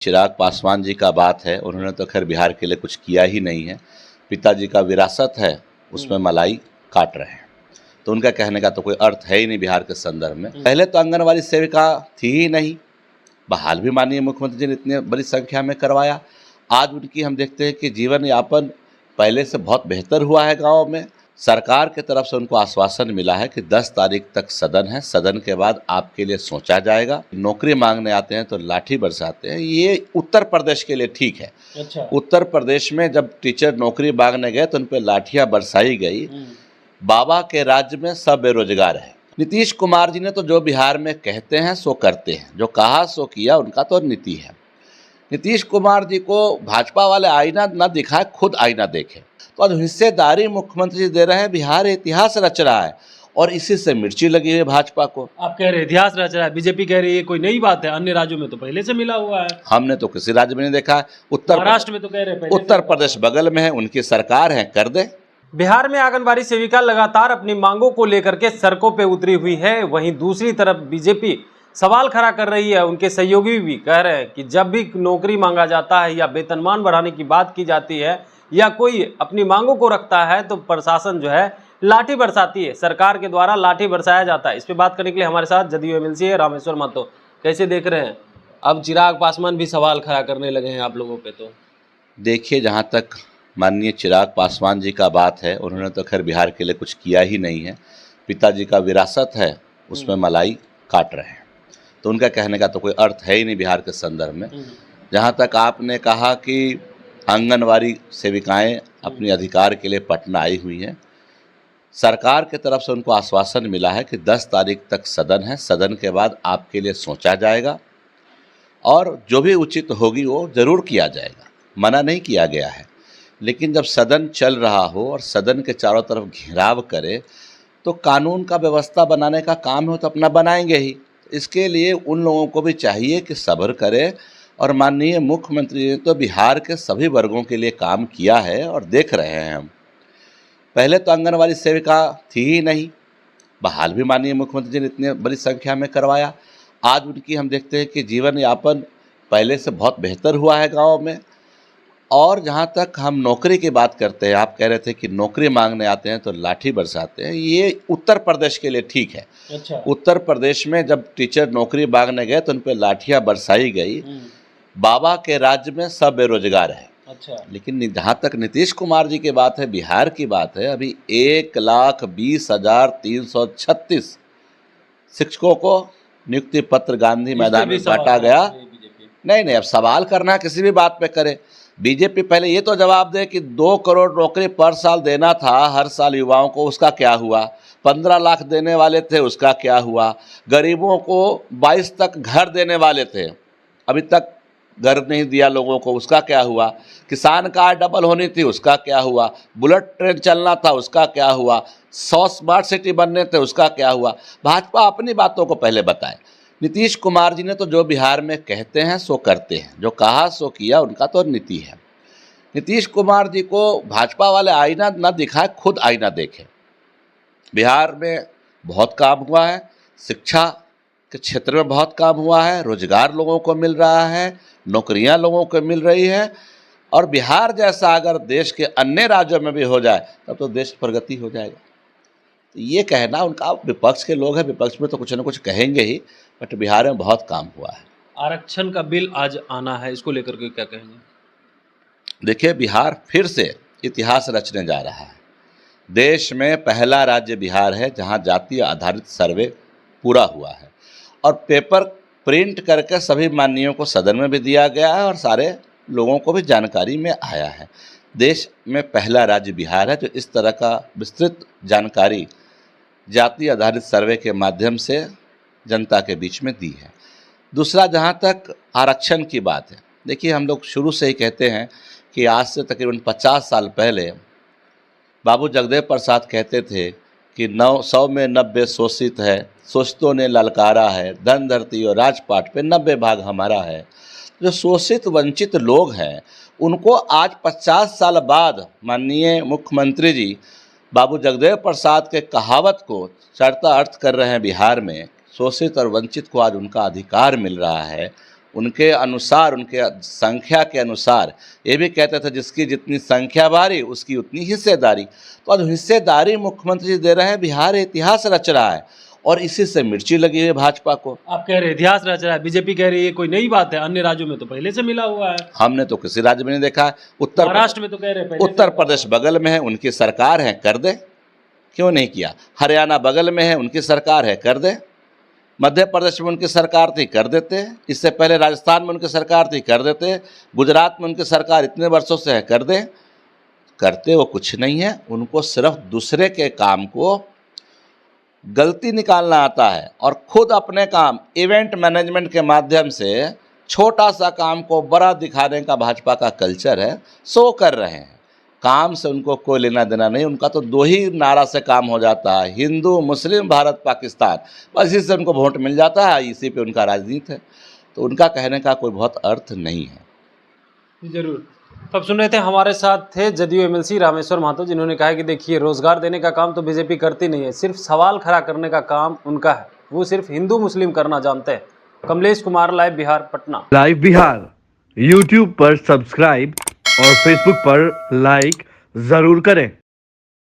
चिराग पासवान जी का बात है, उन्होंने तो खैर बिहार के लिए कुछ किया ही नहीं है। पिताजी का विरासत है, उसमें मलाई काट रहे हैं, तो उनका कहने का तो कोई अर्थ है ही नहीं बिहार के संदर्भ में। पहले तो आंगनवाड़ी सेविका थी ही नहीं, बहाल भी माननीय मुख्यमंत्री जी ने इतनी बड़ी संख्या में करवाया। आज उनकी हम देखते हैं कि जीवन यापन पहले से बहुत बेहतर हुआ है गाँव में। सरकार की तरफ से उनको आश्वासन मिला है कि 10 तारीख तक सदन है, सदन के बाद आपके लिए सोचा जाएगा। नौकरी मांगने आते हैं तो लाठी बरसाते हैं, ये उत्तर प्रदेश के लिए ठीक है। अच्छा। उत्तर प्रदेश में जब टीचर नौकरी मांगने गए तो उन पर लाठियां बरसाई गई। बाबा के राज्य में सब बेरोजगार है। नीतीश कुमार जी ने तो जो बिहार में कहते हैं सो करते हैं, जो कहा सो किया, उनका तो नीति है। नीतीश कुमार जी को भाजपा वाले आईना न दिखाए, खुद आईना देखे। तो आज हिस्सेदारी मुख्यमंत्री जी दे रहे हैं, बिहार इतिहास रच रहा है और इसी से मिर्ची लगी हुई है भाजपा को। आप कह रहे इतिहास रच रहा है, बीजेपी कह रही है कोई नई बात है, अन्य राज्यों में तो पहले से मिला हुआ है। हमने तो किसी राज्य में नहीं देखा है। महाराष्ट्र में तो कह रहे हैं उत्तर प्रदेश बगल में है, उनकी सरकार है, कर दे। बिहार में आंगनबाड़ी सेविका लगातार अपनी मांगों को लेकर के सड़कों पे उतरी हुई है। वहीं दूसरी तरफ बीजेपी सवाल खड़ा कर रही है। उनके सहयोगी भी कह रहे हैं कि जब भी नौकरी मांगा जाता है या वेतनमान बढ़ाने की बात की जाती है या कोई अपनी मांगों को रखता है तो प्रशासन जो है लाठी बरसाती है, सरकार के द्वारा लाठी बरसाया जाता है। इस पे बात करने के लिए हमारे साथ जदयू एमएलसी है रामेश्वर महतो। कैसे देख रहे हैं? अब चिराग पासवान भी सवाल खड़ा करने लगे हैं आप लोगों पे। तो देखिए, जहाँ तक माननीय चिराग पासवान जी का बात है, उन्होंने तो खैर बिहार के लिए कुछ किया ही नहीं है। पिताजी का विरासत है, उसमें मलाई काट रहे हैं, तो उनका कहने का तो कोई अर्थ है ही नहीं बिहार के संदर्भ में। जहाँ तक आपने कहा कि आंगनवाड़ी सेविकाएं अपने अधिकार के लिए पटना आई हुई हैं, सरकार की तरफ से उनको आश्वासन मिला है कि 10 तारीख तक सदन है, सदन के बाद आपके लिए सोचा जाएगा और जो भी उचित होगी वो ज़रूर किया जाएगा, मना नहीं किया गया है। लेकिन जब सदन चल रहा हो और सदन के चारों तरफ घेराव करे तो कानून का व्यवस्था बनाने का काम हो तो अपना बनाएंगे ही। इसके लिए उन लोगों को भी चाहिए कि सब्र करें और माननीय मुख्यमंत्री ने तो बिहार के सभी वर्गों के लिए काम किया है और देख रहे हैं हम। पहले तो आंगनवाड़ी सेविका थी ही नहीं, बहाल भी माननीय मुख्यमंत्री जी ने इतनी बड़ी संख्या में करवाया। आज उनकी हम देखते हैं कि जीवन यापन पहले से बहुत बेहतर हुआ है गाँव में। और जहाँ तक हम नौकरी की बात करते हैं, आप कह रहे थे कि नौकरी मांगने आते हैं तो लाठी बरसाते हैं, ये उत्तर प्रदेश के लिए ठीक है। अच्छा। उत्तर प्रदेश में जब टीचर नौकरी मांगने गए तो उन पर लाठियां बरसाई गई। बाबा के राज्य में सब बेरोजगार है। अच्छा। लेकिन जहाँ तक नीतीश कुमार जी की बात है, बिहार की बात है, अभी 1,20,336 शिक्षकों को नियुक्ति पत्र गांधी मैदान में बांटा गया। नहीं, अब सवाल करना किसी भी बात पे करे। बीजेपी पहले ये तो जवाब दे कि 2 करोड़ नौकरी पर साल देना था हर साल युवाओं को, उसका क्या हुआ? 15 लाख देने वाले थे, उसका क्या हुआ? गरीबों को 22 तक घर देने वाले थे, अभी तक घर नहीं दिया लोगों को, उसका क्या हुआ? किसान कार्ड डबल होनी थी, उसका क्या हुआ? बुलेट ट्रेन चलना था, उसका क्या हुआ? 100 स्मार्ट सिटी बनने थे, उसका क्या हुआ? भाजपा अपनी बातों को पहले बताए। नीतीश कुमार जी ने तो जो बिहार में कहते हैं सो करते हैं, जो कहा सो किया, उनका तो नीति है। नीतीश कुमार जी को भाजपा वाले आईना न दिखाए, खुद आईना देखे। बिहार में बहुत काम हुआ है, शिक्षा के क्षेत्र में बहुत काम हुआ है, रोजगार लोगों को मिल रहा है, नौकरियां लोगों को मिल रही है। और बिहार जैसा अगर देश के अन्य राज्यों में भी हो जाए तब तो देश प्रगति हो जाएगा। तो ये कहना उनका, विपक्ष के लोग हैं, विपक्ष में तो कुछ न कुछ कहेंगे ही, बट बिहार में बहुत काम हुआ है। आरक्षण का बिल आज आना है, इसको लेकर के क्या कहेंगे? देखिए, बिहार फिर से इतिहास रचने जा रहा है। देश में पहला राज्य बिहार है जहां जातीय आधारित सर्वे पूरा हुआ है और पेपर प्रिंट करके सभी माननीयों को सदन में भी दिया गया है और सारे लोगों को भी जानकारी में आया है। देश में पहला राज्य बिहार है जो इस तरह का विस्तृत जानकारी जातीय आधारित सर्वे के माध्यम से जनता के बीच में दी है। दूसरा, जहाँ तक आरक्षण की बात है, देखिए, हम लोग शुरू से ही कहते हैं कि आज से तकरीबन 50 साल पहले बाबू जगदेव प्रसाद कहते थे कि 100 में 90 शोषित है, शोषितों ने ललकारा है, धन धरती और राजपाट पे 90 भाग हमारा है। जो शोषित वंचित लोग हैं उनको आज 50 साल बाद माननीय मुख्यमंत्री जी बाबू जगदेव प्रसाद के कहावत को चरता अर्थ कर रहे हैं। बिहार में शोषित और वंचित को आज उनका अधिकार मिल रहा है उनके अनुसार, उनके संख्या के अनुसार ये भी कहते थे जिसकी जितनी संख्या भारी उसकी उतनी हिस्सेदारी। तो आज हिस्सेदारी मुख्यमंत्री जी दे रहे हैं, बिहार इतिहास रच रहा है और इसी से मिर्ची लगी है भाजपा को। आप कह रहे हैं इतिहास रच रहा है, बीजेपी कह रही है कोई नई बात है, अन्य राज्यों में तो पहले से मिला हुआ है। हमने तो किसी राज्य में नहीं देखा है। महाराष्ट्र में तो कह रहे हैं उत्तर प्रदेश बगल में है, उनकी सरकार है, कर दे, क्यों नहीं किया। हरियाणा बगल में है, उनकी सरकार है, कर दे। मध्य प्रदेश में उनकी सरकार थी, कर देते। इससे पहले राजस्थान में उनकी सरकार थी, कर देते। गुजरात में उनकी सरकार इतने वर्षों से है, कर दे। करते वो कुछ नहीं है, उनको सिर्फ दूसरे के काम को गलती निकालना आता है और खुद अपने काम इवेंट मैनेजमेंट के माध्यम से छोटा सा काम को बड़ा दिखाने का भाजपा का कल्चर है। सो कर रहे हैं, काम से उनको कोई लेना देना नहीं। उनका तो दो ही नारा से काम हो जाता है, हिंदू मुस्लिम भारत पाकिस्तान, बस इसी से उनको वोट मिल जाता है, इसी पे उनका राजनीति है। तो उनका कहने का कोई बहुत अर्थ नहीं है। जरूर। तो अब सुन रहे थे, हमारे साथ थे जदयू एमएलसी रामेश्वर महतो, जिन्होंने कहा कि देखिए रोजगार देने का काम तो बीजेपी करती नहीं है, सिर्फ सवाल खड़ा करने का काम उनका है, वो सिर्फ हिंदू मुस्लिम करना जानते हैं। Kamlesh Kumar, live Bihar, Patna. Live Bihar YouTube पर सब्सक्राइब और फेसबुक पर लाइक जरूर करें।